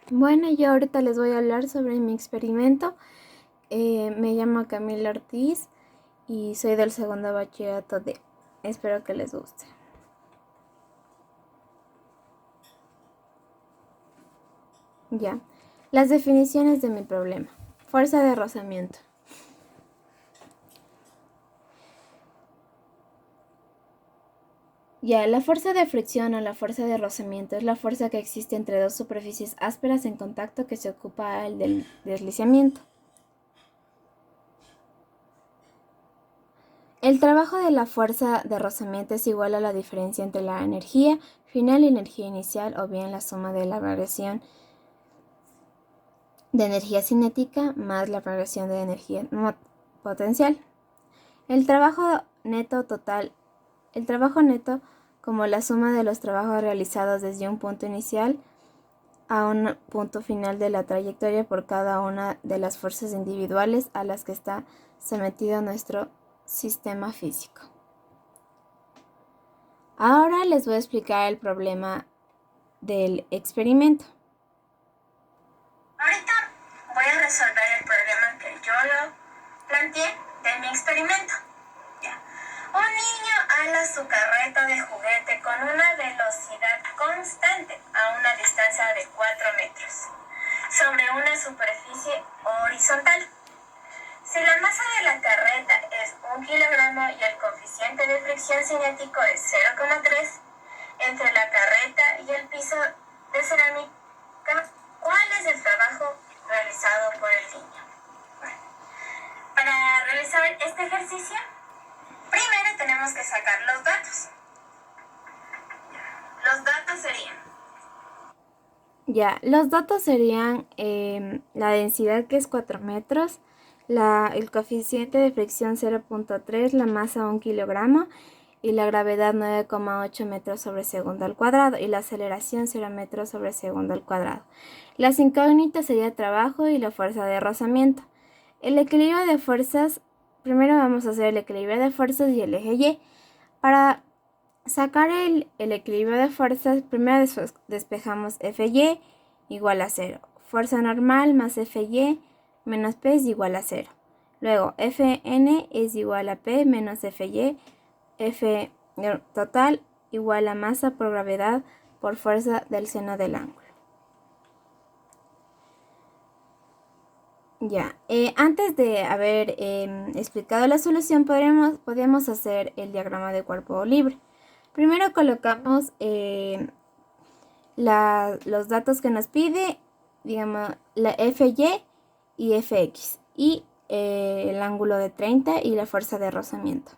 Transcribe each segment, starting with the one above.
Bueno, yo ahorita les voy a hablar sobre mi experimento. Me llamo Camila Ortiz y soy del segundo bachillerato D. Espero que les guste. Ya. Las definiciones de mi problema. Fuerza de rozamiento. Ya, la fuerza de fricción o la fuerza de rozamiento es la fuerza que existe entre dos superficies ásperas en contacto que se ocupa el del deslizamiento. El trabajo de la fuerza de rozamiento es igual a la diferencia entre la energía final y energía inicial, o bien la suma de la variación de energía cinética más la variación de energía potencial. El trabajo neto total, el trabajo neto como la suma de los trabajos realizados desde un punto inicial a un punto final de la trayectoria por cada una de las fuerzas individuales a las que está sometido nuestro sistema físico. Ahora les voy a explicar el problema del experimento. Ahorita voy a resolver el problema que yo lo planteé de mi experimento. Ya. Un niño ala su carreta de juguete con una velocidad constante a una distancia de 4 metros sobre una superficie horizontal. Si la masa de la carreta es 1 kilogramo y el coeficiente de fricción cinético es 0,3 entre la carreta y el piso de cerámica, ¿cuál es el trabajo realizado por el niño? Bueno, para realizar este ejercicio, primero tenemos que sacar los datos. Los datos serían Ya, los datos serían la densidad, que es 4 metros, el coeficiente de fricción 0,3, la masa 1 kilogramo y la gravedad 9,8 metros sobre segundo al cuadrado y la aceleración 0 metros sobre segundo al cuadrado. Las incógnitas sería trabajo y la fuerza de rozamiento. El equilibrio de fuerzas, primero vamos a hacer el equilibrio de fuerzas y el eje Y. Para sacar el equilibrio de fuerzas, primero despejamos Fy igual a 0. Fuerza normal más Fy menos P es igual a 0. Luego Fn es igual a P menos Fy. F total igual a masa por gravedad por fuerza del seno del ángulo. Ya, antes de haber explicado la solución, podríamos hacer el diagrama de cuerpo libre. Primero colocamos los datos que nos pide, digamos, la Fy y Fx, y el ángulo de 30 y la fuerza de rozamiento.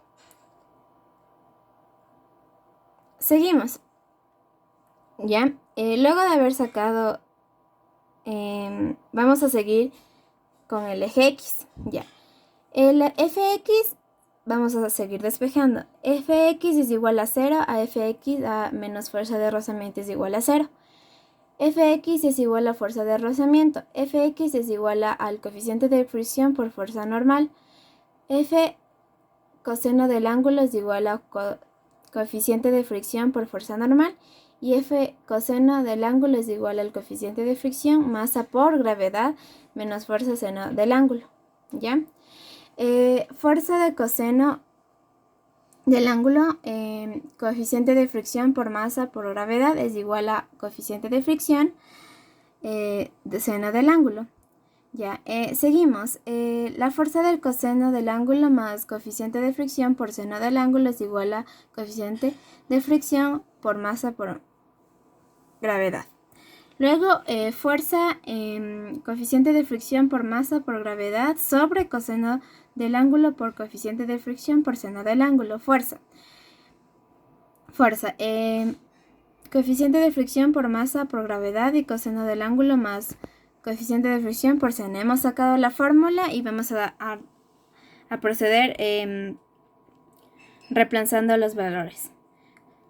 Seguimos. Ya, luego de haber sacado, vamos a seguir con el eje X. Ya, el Fx vamos a seguir despejando. Fx es igual a 0 a Fx a menos fuerza de rozamiento es igual a 0. Fx es igual a fuerza de rozamiento. Fx es igual al coeficiente de fricción por fuerza normal. F coseno del ángulo es igual a coeficiente de fricción por fuerza normal. Y F coseno del ángulo es igual al coeficiente de fricción, masa por gravedad, menos fuerza seno del ángulo. ¿Ya? Fuerza de coseno del ángulo, coeficiente de fricción por masa por gravedad es igual a coeficiente de fricción de seno del ángulo. Ya, seguimos. La fuerza del coseno del ángulo más coeficiente de fricción por seno del ángulo es igual a coeficiente de fricción por masa por gravedad. Luego, fuerza, coeficiente de fricción por masa por gravedad sobre coseno del ángulo por coeficiente de fricción por seno del ángulo. Fuerza, coeficiente de fricción por masa por gravedad y coseno del ángulo más coeficiente de fricción por seno. Hemos sacado la fórmula y vamos a proceder reemplazando los valores.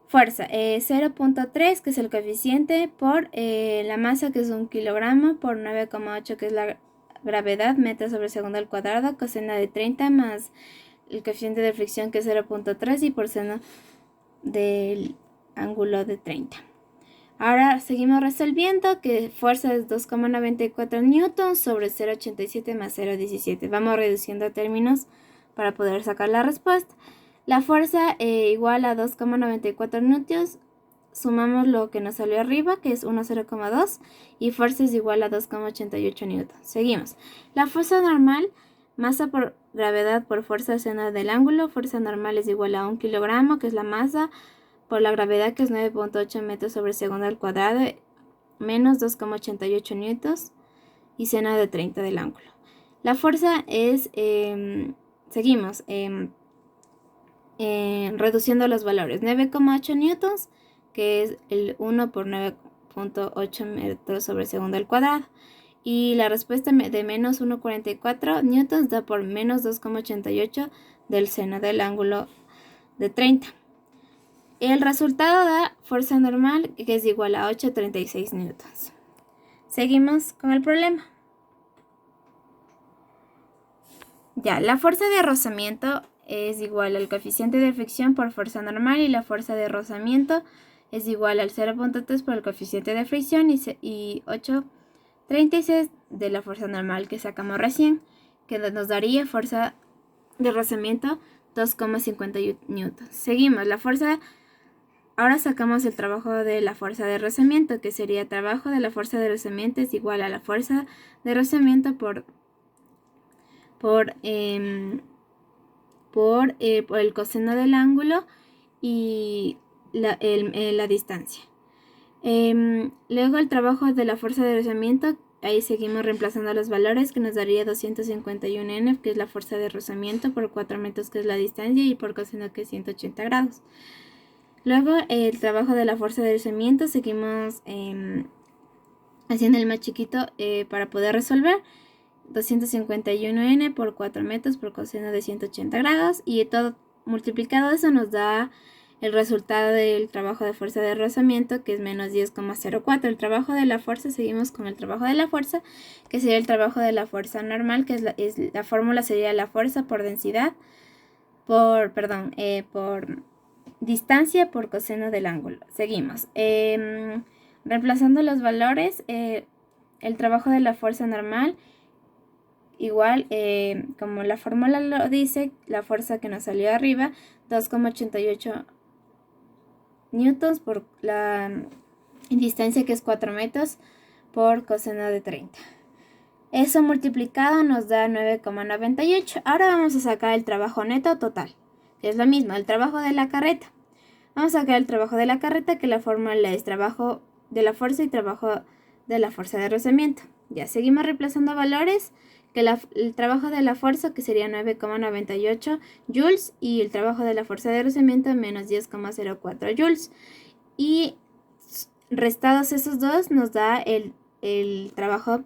Fuerza, 0,3, que es el coeficiente, por la masa, que es 1 kilogramo, por 9,8, que es la gravedad, metros sobre segundo al cuadrado, coseno de 30 más el coeficiente de fricción, que es 0,3, y por seno del ángulo de 30. Ahora seguimos resolviendo que fuerza es 2,94 newtons sobre 0,87 más 0,17. Vamos reduciendo a términos para poder sacar la respuesta. La fuerza igual a 2,94 newtons. Sumamos lo que nos salió arriba, que es 1,0,2, y fuerza es igual a 2,88 newtons. Seguimos. La fuerza normal, masa por gravedad por fuerza seno del ángulo. Fuerza normal es igual a 1 kilogramo, que es la masa, por la gravedad, que es 9,8 metros sobre segundo al cuadrado, menos 2,88 newtons, y seno de 30 del ángulo. La fuerza es, seguimos, reduciendo los valores, 9,8 newtons, que es el 1 por 9,8 metros sobre segundo al cuadrado. Y la respuesta de menos 1,44 newtons da por menos 2,88 del seno del ángulo de 30. El resultado da fuerza normal, que es igual a 8,36 newtons. Seguimos con el problema. Ya, la fuerza de rozamiento es igual al coeficiente de fricción por fuerza normal, y la fuerza de rozamiento es igual al 0,3 por el coeficiente de fricción y 8,36 de la fuerza normal que sacamos recién, que nos daría fuerza de rozamiento 2,51 newtons. Seguimos, la fuerza. Ahora sacamos el trabajo de la fuerza de rozamiento, que sería trabajo de la fuerza de rozamiento es igual a la fuerza de rozamiento por el coseno del ángulo y la distancia. Luego el trabajo de la fuerza de rozamiento, ahí seguimos reemplazando los valores, que nos daría 251 N, que es la fuerza de rozamiento, por 4 metros, que es la distancia, y por coseno, que es 180 grados. Luego el trabajo de la fuerza de rozamiento, seguimos haciendo el más chiquito para poder resolver. 251 N por 4 metros por coseno de 180 grados, y todo multiplicado eso nos da el resultado del trabajo de fuerza de rozamiento, que es menos 10,04. El trabajo de la fuerza, seguimos con el trabajo de la fuerza, que sería el trabajo de la fuerza normal, que la fórmula sería la fuerza por densidad, por distancia por coseno del ángulo. Seguimos. Reemplazando los valores, el trabajo de la fuerza normal, igual, como la fórmula lo dice, la fuerza que nos salió arriba, 2,88 newtons por la distancia, que es 4 metros, por coseno de 30. Eso multiplicado nos da 9,98. Ahora vamos a sacar el trabajo neto total, que es lo mismo, el trabajo de la carreta. Vamos a sacar el trabajo de la carreta, que la fórmula es trabajo de la fuerza y trabajo de la fuerza de rozamiento. Ya, seguimos reemplazando valores, que el trabajo de la fuerza, que sería 9,98 joules, y el trabajo de la fuerza de rozamiento, menos 10,04 joules. Y restados esos dos, nos da el trabajo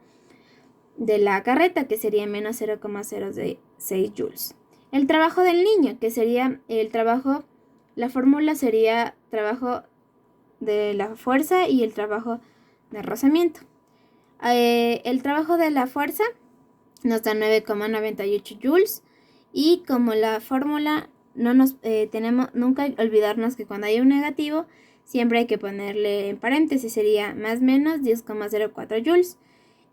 de la carreta, que sería menos 0,06 joules. El trabajo del niño, que sería el trabajo, la fórmula sería trabajo de la fuerza y el trabajo de rozamiento. El trabajo de la fuerza nos da 9,98 joules, y como la fórmula no nos tenemos nunca olvidarnos que cuando hay un negativo siempre hay que ponerle en paréntesis, sería más menos 10,04 joules,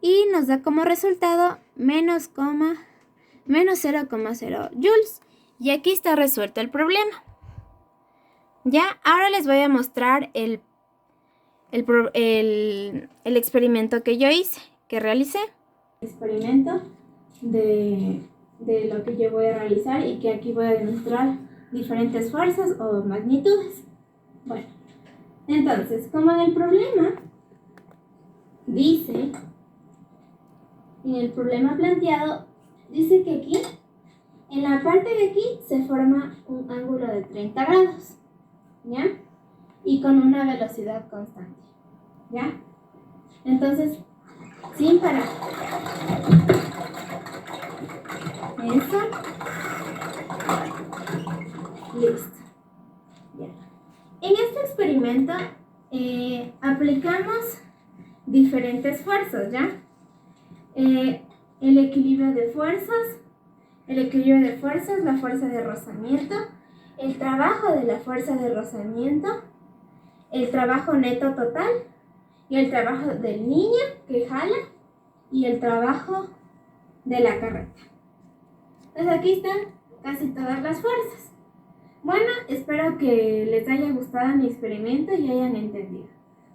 y nos da como resultado menos 0,0 joules. Y aquí está resuelto el problema. Ya, ahora les voy a mostrar el experimento que yo hice, que realicé. Experimento de lo que yo voy a realizar, y que aquí voy a demostrar diferentes fuerzas o magnitudes. Bueno, entonces, como en el problema dice, en el problema planteado, dice que aquí, en la parte de aquí, se forma un ángulo de 30 grados, ¿ya? Y con una velocidad constante, ¿ya? Entonces, sin parar. Eso. Listo. Ya. En este experimento aplicamos diferentes fuerzas, ¿ya? El equilibrio de fuerzas, la fuerza de rozamiento, el trabajo de la fuerza de rozamiento, el trabajo neto total y el trabajo del niño que jala y el trabajo de la carreta. Entonces aquí están casi todas las fuerzas. Bueno, espero que les haya gustado mi experimento y hayan entendido.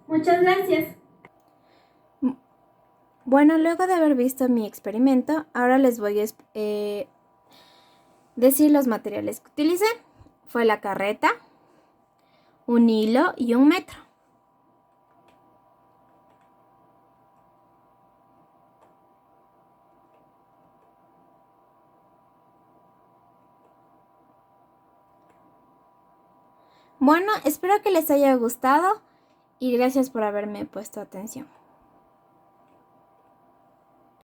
Muchas gracias. Bueno, luego de haber visto mi experimento, ahora les voy a decir los materiales que utilicé. Fue la carreta, un hilo y un metro. Bueno, espero que les haya gustado y gracias por haberme puesto atención.